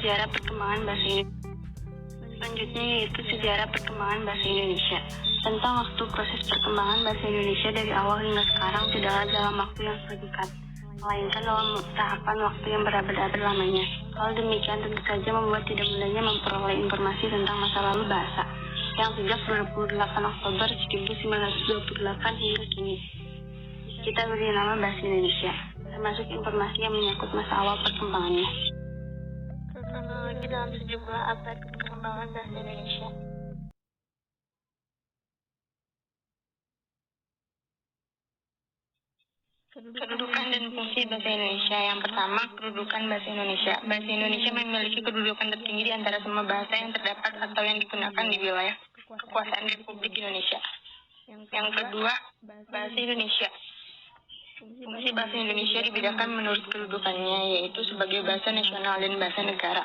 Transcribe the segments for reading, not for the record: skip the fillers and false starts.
sejarah perkembangan bahasa Indonesia. Selanjutnya yaitu sejarah perkembangan bahasa Indonesia. Tentang waktu proses perkembangan bahasa Indonesia dari awal hingga sekarang tidaklah dalam waktu yang singkat, melainkan dalam tahapan waktu yang berabad-abad lamanya. Hal demikian tentu saja membuat tidak mudahnya memperoleh informasi tentang masa lalu bahasa, yang sejak 28 Oktober 1928 hingga kini kita beri nama bahasa Indonesia, termasuk informasi yang menyangkut masa awal perkembangannya. Kronologi dalam sejumlah abad perkembangan bahasa Indonesia. Kedudukan dan fungsi bahasa Indonesia. Yang pertama, kedudukan bahasa Indonesia. Bahasa Indonesia memiliki kedudukan tertinggi di antara semua bahasa yang terdapat atau yang digunakan di wilayah kekuasaan Republik Indonesia. Yang kedua, bahasa Indonesia. Fungsi bahasa Indonesia dibedakan menurut kedudukannya, yaitu sebagai bahasa nasional dan bahasa negara.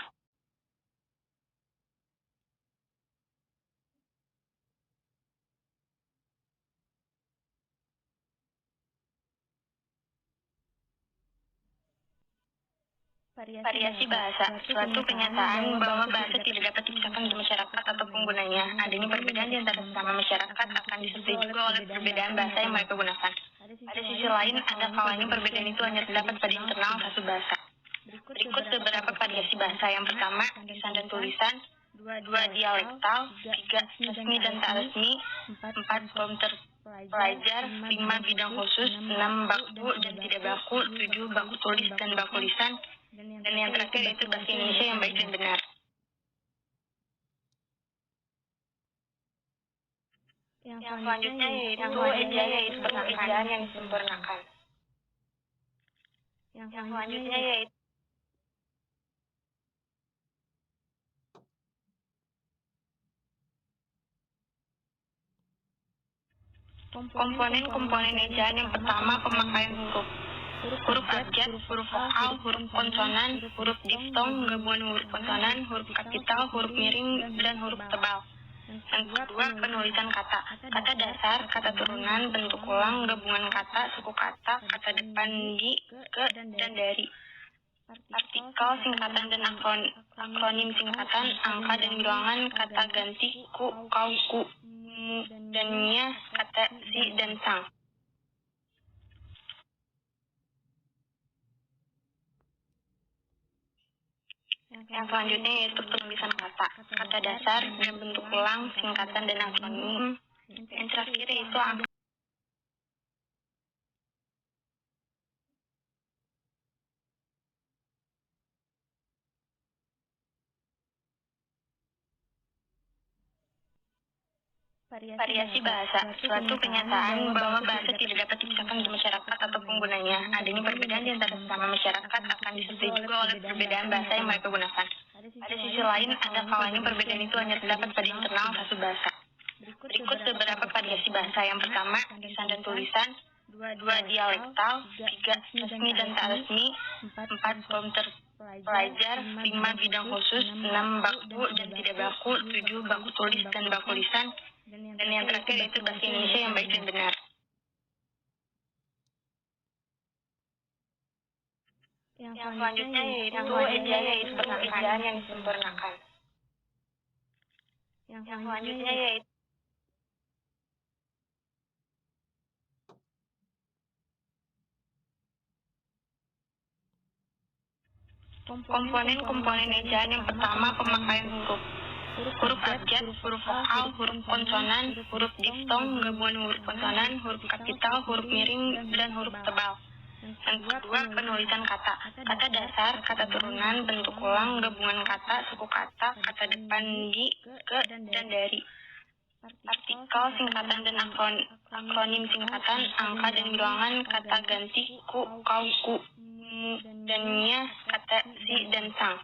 Variasi bahasa, suatu kenyataan bahwa bahasa tidak dapat dipisahkan dari masyarakat atau penggunanya. Adanya perbedaan di antara sesama masyarakat akan disertai juga oleh perbedaan bahasa yang mereka gunakan. Pada sisi lain, ada kalanya perbedaan itu hanya terdapat pada internal satu bahasa. Berikut beberapa variasi bahasa. Yang pertama, lisan dan tulisan, dua dialektal, tiga resmi dan tak resmi, empat form terpelajar, lima bidang khusus, enam baku dan tidak baku, tujuh baku tulis dan baku lisan, dan yang terakhir yaitu bahasa Indonesia yang baik dan benar. Yang selanjutnya yaitu ejaan yang disempurnakan. Yang selanjutnya yaitu komponen ejaan. Yang pertama, pemakaian huruf. Huruf abjad, huruf vokal, huruf konsonan, huruf diftong, gabungan huruf konsonan, huruf kapital, huruf miring, dan huruf tebal. Yang kedua, penulisan kata. Kata dasar, kata turunan, bentuk ulang, gabungan kata, suku kata, kata depan, di, ke, dan dari. Artikel, singkatan dan akronim singkatan, angka dan bilangan, kata ganti, ku, kau, ku, mu, dan nya, kata si, dan sang. Yang selanjutnya yaitu penulisan kata. Kata dasar dan bentuk ulang, singkatan dan akronim. Yang terakhir yaitu angka. Variasi bahasa, suatu kenyataan bahwa bahasa tidak dapat dipisahkan dari masyarakat atau penggunanya. Adanya perbedaan di antara sesama masyarakat akan disertai juga oleh perbedaan bahasa yang mereka gunakan. Pada sisi lain, ada kalanya perbedaan itu hanya terdapat pada internal satu bahasa. Berikut beberapa variasi bahasa. Yang pertama, lisan dan tulisan, dua dialektal, tiga resmi dan tak resmi, empat form terpelajar, lima bidang khusus, enam baku dan tidak baku, tujuh baku tulis dan baku lisan, dan yang terakhir yaitu bahasa Indonesia yang baik dan benar. Yang selanjutnya yaitu ejaan yang disempurnakan. Yang selanjutnya yaitu komponen ejaan. Yang pertama, pemakaian huruf. Huruf abjad, huruf vokal, huruf konsonan, huruf diftong, gabungan huruf konsonan, huruf kapital, huruf miring, dan huruf tebal. Yang kedua, penulisan kata. Kata dasar, kata turunan, bentuk ulang, gabungan kata, suku kata, kata depan, di, ke, dan dari. Artikel, singkatan dan akronim singkatan, angka dan bilangan, kata ganti, ku, kau, ku, mu, dan nya, kata si, dan sang.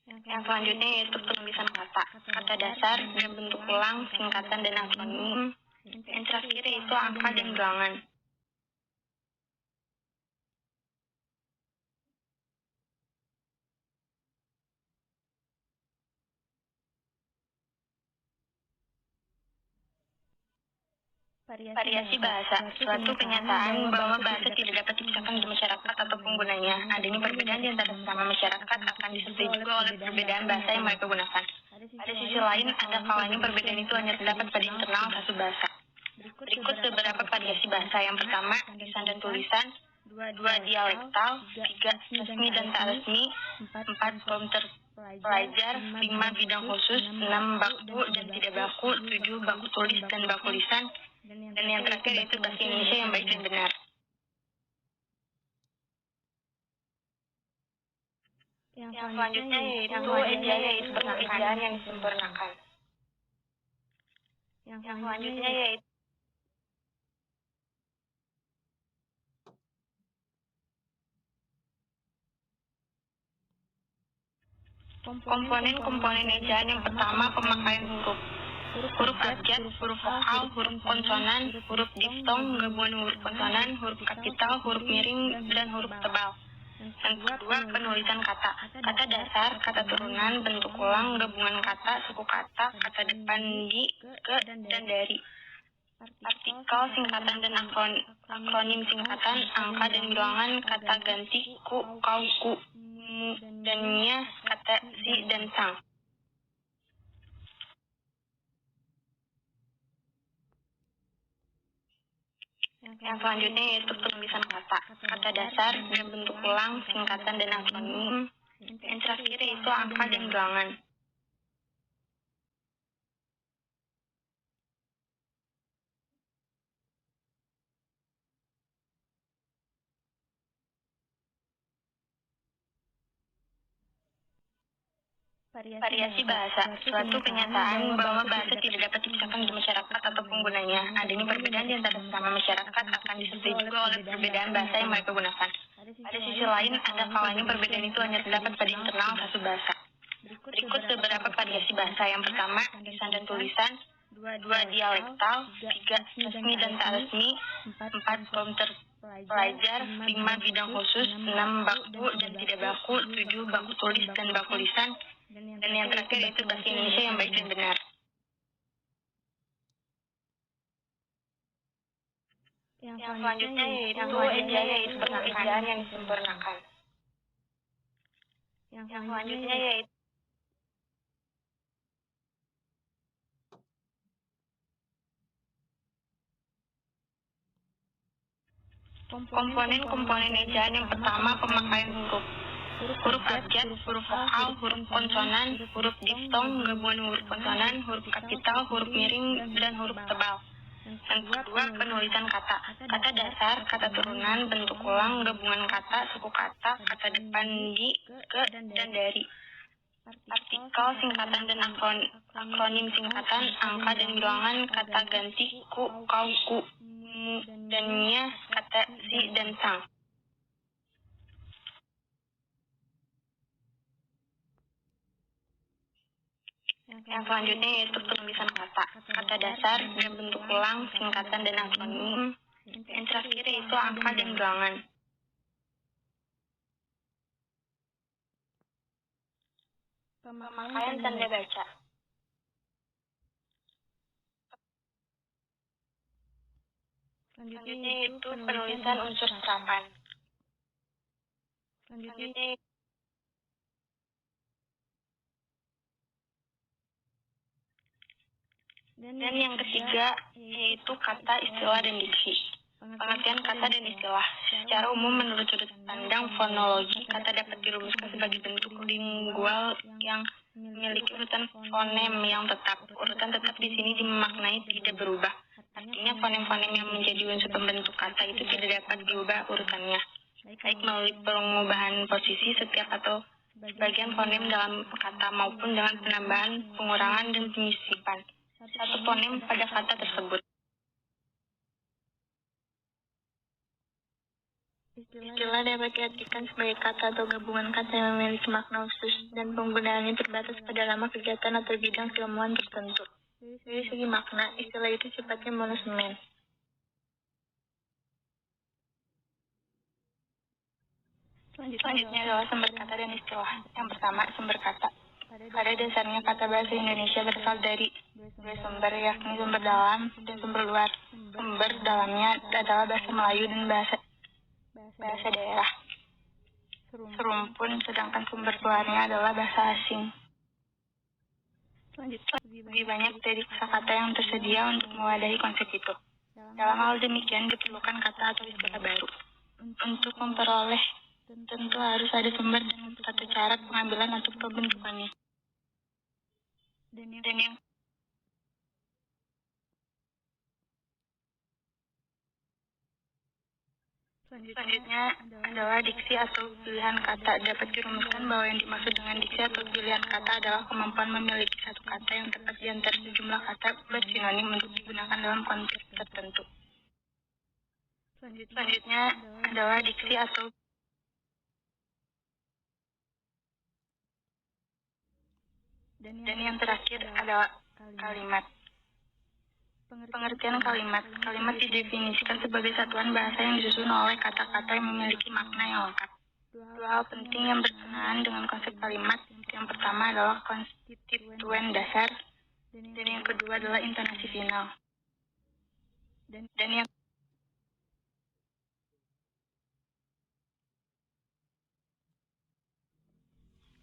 Yang selanjutnya yaitu penulisan kata. Kata dasar dan bentuk ulang, singkatan dan akronim. Yang terakhir yaitu angka dan bilangan. Variasi bahasa, suatu kenyataan bahwa bahasa tidak dapat dipisahkan di masyarakat atau penggunanya. Adanya perbedaan di antara sesama masyarakat akan disertai juga oleh perbedaan bahasa yang mereka gunakan. Pada sisi lain, ada kalanya perbedaan itu hanya terdapat pada internal satu bahasa. Berikut beberapa variasi bahasa. Yang pertama, lisan dan tulisan, dua dialektal, tiga resmi dan tak resmi, empat form terpelajar, lima bidang khusus, enam baku dan tidak baku, tujuh baku tulis dan baku lisan, dan yang terakhir yaitu bahasa Indonesia yang baik dan benar. Yang selanjutnya yaitu pengejaan yang disempurnakan. Yang selanjutnya yaitu komponen ejaan. Yang pertama, pemakaian huruf. Huruf abjad, huruf vokal, huruf konsonan, huruf diftong, gabungan huruf konsonan, huruf kapital, huruf miring, dan huruf tebal. Yang kedua, penulisan kata. Kata dasar, kata turunan, bentuk ulang, gabungan kata, suku kata, kata depan di, ke, dan dari. Artikel, singkatan dan akronim singkatan, angka dan bilangan, kata ganti, ku, kau, ku, mu, dan nya, kata si, dan sang. Yang selanjutnya yaitu penulisan kata. Kata dasar dan bentuk ulang, singkatan dan akronim. Yang terakhir yaitu angka dan bilangan. Variasi bahasa, suatu kenyataan bahwa bahasa tidak dapat dipisahkan di masyarakat atau penggunanya. Adanya perbedaan di antara sesama masyarakat akan disertai juga oleh perbedaan bahasa yang mereka gunakan. Pada sisi lain, ada kalanya perbedaan itu hanya terdapat pada internal satu bahasa. Berikut beberapa variasi bahasa. Yang pertama, lisan dan tulisan, dua dialektal, tiga resmi dan tak resmi, empat form terpelajar, lima bidang khusus, enam baku dan tidak baku, tujuh baku tulis dan baku lisan, dan yang terakhir yaitu bahasa Indonesia yang baik dan benar. Yang selanjutnya yaitu pengejaan yang disempurnakan. Yang selanjutnya yaitu komponen ejaan. Yang pertama, pemakaian huruf. Huruf abjad, huruf vokal, huruf konsonan, huruf diftong, gabungan huruf konsonan, huruf kapital, huruf miring, dan huruf tebal. Yang kedua, penulisan kata. Kata dasar, kata turunan, bentuk ulang, gabungan kata, suku kata, kata depan di, ke, dan dari. Artikel, singkatan dan akronim singkatan, angka dan bilangan, kata ganti, ku, kau, ku, mu, dan nya, kata si, dan sang. Yang selanjutnya yaitu penulisan kata. Kata dasar dan bentuk ulang, singkatan dan akronim. Yang terakhir yaitu angka dan bilangan. Pemakaian tanda baca. Selanjutnya itu penulisan unsur serapan. Selanjutnya dan yang ketiga yaitu kata, istilah, dan diksi. Pengertian kata dan istilah. Secara umum menurut sudut pandang fonologi, kata dapat dirumuskan sebagai bentuk lingual yang memiliki urutan fonem yang tetap. Urutan tetap di sini dimaknai tidak berubah. Artinya fonem-fonem yang menjadi unsur pembentuk kata itu tidak dapat diubah urutannya, baik melalui pengubahan posisi setiap atau bagian fonem dalam kata maupun dengan penambahan, pengurangan, dan penyisipan satu fonem pada kata tersebut. Istilah dapat diartikan sebagai kata atau gabungan kata yang memiliki makna khusus dan penggunaannya terbatas pada lama kegiatan atau bidang keilmuan tertentu. Dari segi makna, istilah itu sifatnya monosemen. Selanjutnya adalah sumber kata dan istilah. Yang pertama, sumber kata. Pada dasarnya kata bahasa Indonesia berasal dari dua sumber, yakni sumber dalam dan sumber luar. Sumber dalamnya adalah bahasa Melayu dan bahasa daerah serumpun, sedangkan sumber luarnya adalah bahasa asing. Lebih banyak dari kosakata yang tersedia untuk mewadahi konsep itu. Dalam hal demikian diperlukan kata atau istilah baru. Untuk memperoleh tentu harus ada sumber dan tata cara pengambilan atau pembentukannya. Dan yang selanjutnya adalah diksi atau pilihan kata. Dapat dirumuskan bahwa yang dimaksud dengan diksi atau pilihan kata adalah kemampuan memiliki satu kata yang tepat di antara sejumlah kata bersinonim untuk digunakan dalam konteks tertentu. Selanjutnya adalah diksi atau dan yang terakhir adalah kalimat. Pengertian kalimat. Kalimat didefinisikan sebagai satuan bahasa yang disusun oleh kata-kata yang memiliki makna yang lengkap. Dua hal penting yang berkenaan dengan konsep kalimat. Yang pertama adalah konstituen dasar, dan yang kedua adalah intonasi final. Dan yang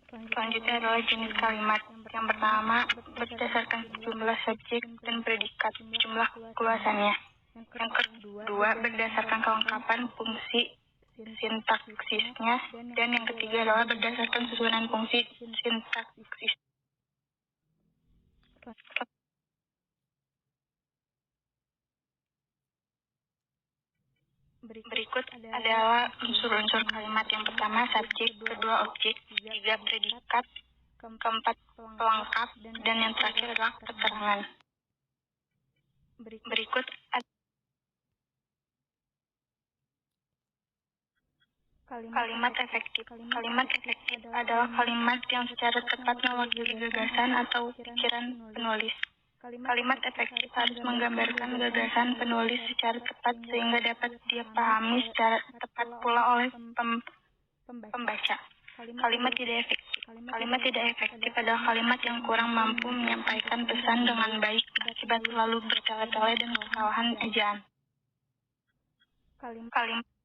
selanjutnya adalah jenis kalimat. Yang pertama berdasarkan jumlah subjek dan predikat, jumlah keluasannya. Yang kedua berdasarkan kelengkapan fungsi sintaksisnya, dan yang ketiga adalah berdasarkan susunan fungsi sintaksis. Berikut adalah unsur-unsur kalimat. Yang pertama subjek, kedua objek, ketiga predikat, keempat pelengkap, dan yang terakhir adalah keterangan. Berikut kalimat efektif. Kalimat efektif adalah kalimat yang secara tepat mewakili gagasan atau pikiran penulis. Kalimat efektif harus menggambarkan gagasan penulis secara tepat sehingga dapat dipahami secara tepat pula oleh pembaca. Kalimat tidak efektif. Kalimat tidak efektif adalah kalimat yang kurang mampu menyampaikan pesan dengan baik akibat selalu bertele-tele dan kesalahan ejaan. Kalimat